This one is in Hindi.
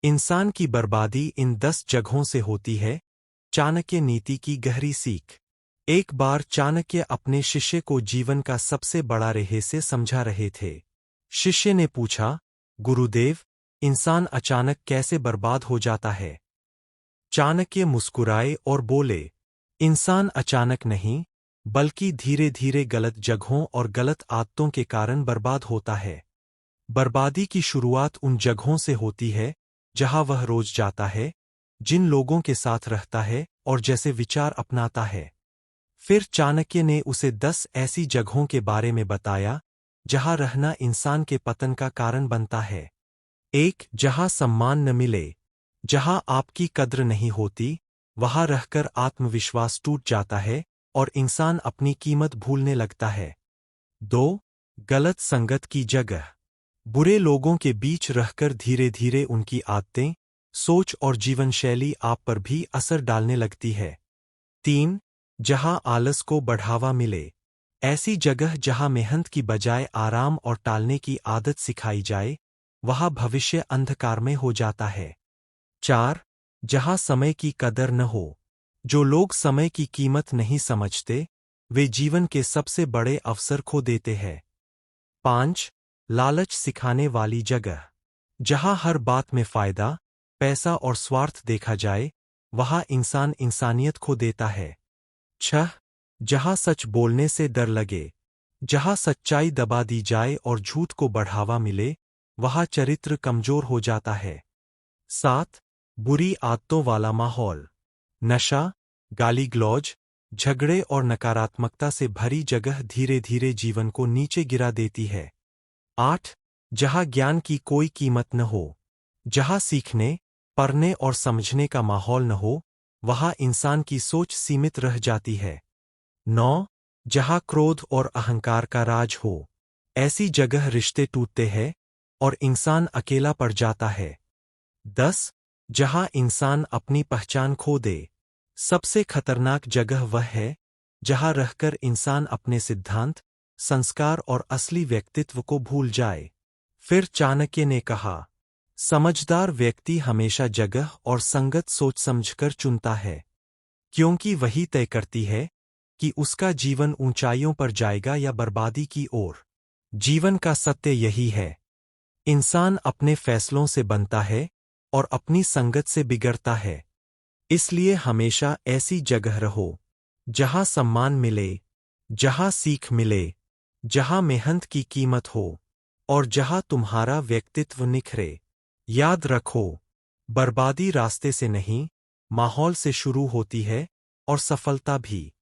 इंसान की बर्बादी इन 10 जगहों से होती है। चाणक्य नीति की गहरी सीख। एक बार चाणक्य अपने शिष्य को जीवन का सबसे बड़ा रहस्य समझा रहे थे। शिष्य ने पूछा, गुरुदेव, इंसान अचानक कैसे बर्बाद हो जाता है? चाणक्य मुस्कुराए और बोले, इंसान अचानक नहीं, बल्कि धीरे धीरे गलत जगहों और गलत आदतों के कारण बर्बाद होता है। बर्बादी की शुरुआत उन जगहों से होती है जहां वह रोज जाता है, जिन लोगों के साथ रहता है और जैसे विचार अपनाता है। फिर चाणक्य ने उसे 10 ऐसी जगहों के बारे में बताया जहां रहना इंसान के पतन का कारण बनता है। 1. जहां सम्मान न मिले। जहां आपकी कद्र नहीं होती, वहां रहकर आत्मविश्वास टूट जाता है और इंसान अपनी कीमत भूलने लगता है। 2. गलत संगत की जगह। बुरे लोगों के बीच रहकर धीरे धीरे उनकी आदतें, सोच और जीवन शैली आप पर भी असर डालने लगती है। 3. जहां आलस को बढ़ावा मिले। ऐसी जगह जहां मेहनत की बजाय आराम और टालने की आदत सिखाई जाए, वहां भविष्य अंधकारमय हो जाता है। 4. जहां समय की कदर न हो। जो लोग समय की कीमत नहीं समझते, वे जीवन के सबसे बड़े अवसर खो देते हैं। 5. लालच सिखाने वाली जगह। जहां हर बात में फायदा, पैसा और स्वार्थ देखा जाए, वहां इंसान इंसानियत खो देता है। 6. जहां सच बोलने से डर लगे। जहां सच्चाई दबा दी जाए और झूठ को बढ़ावा मिले, वहां चरित्र कमजोर हो जाता है। 7. बुरी आदतों वाला माहौल। नशा, गाली गलौज, झगड़े और नकारात्मकता से भरी जगह धीरे धीरे जीवन को नीचे गिरा देती है। 8. जहां ज्ञान की कोई कीमत न हो। जहां सीखने, पढ़ने और समझने का माहौल न हो, वहां इंसान की सोच सीमित रह जाती है। 9. जहां क्रोध और अहंकार का राज हो। ऐसी जगह रिश्ते टूटते हैं और इंसान अकेला पड़ जाता है। 10. जहां इंसान अपनी पहचान खो दे। सबसे खतरनाक जगह वह है जहां रहकर इंसान अपने सिद्धांत, संस्कार और असली व्यक्तित्व को भूल जाए। फिर चाणक्य ने कहा, समझदार व्यक्ति हमेशा जगह और संगत सोच समझकर चुनता है, क्योंकि वही तय करती है कि उसका जीवन ऊंचाइयों पर जाएगा या बर्बादी की ओर। जीवन का सत्य यही है, इंसान अपने फैसलों से बनता है और अपनी संगत से बिगड़ता है। इसलिए हमेशा ऐसी जगह रहो जहां सम्मान मिले, जहां सीख मिले, जहां मेहनत की कीमत हो और जहां तुम्हारा व्यक्तित्व निखरे। याद रखो, बर्बादी रास्ते से नहीं, माहौल से शुरू होती है और सफलता भी।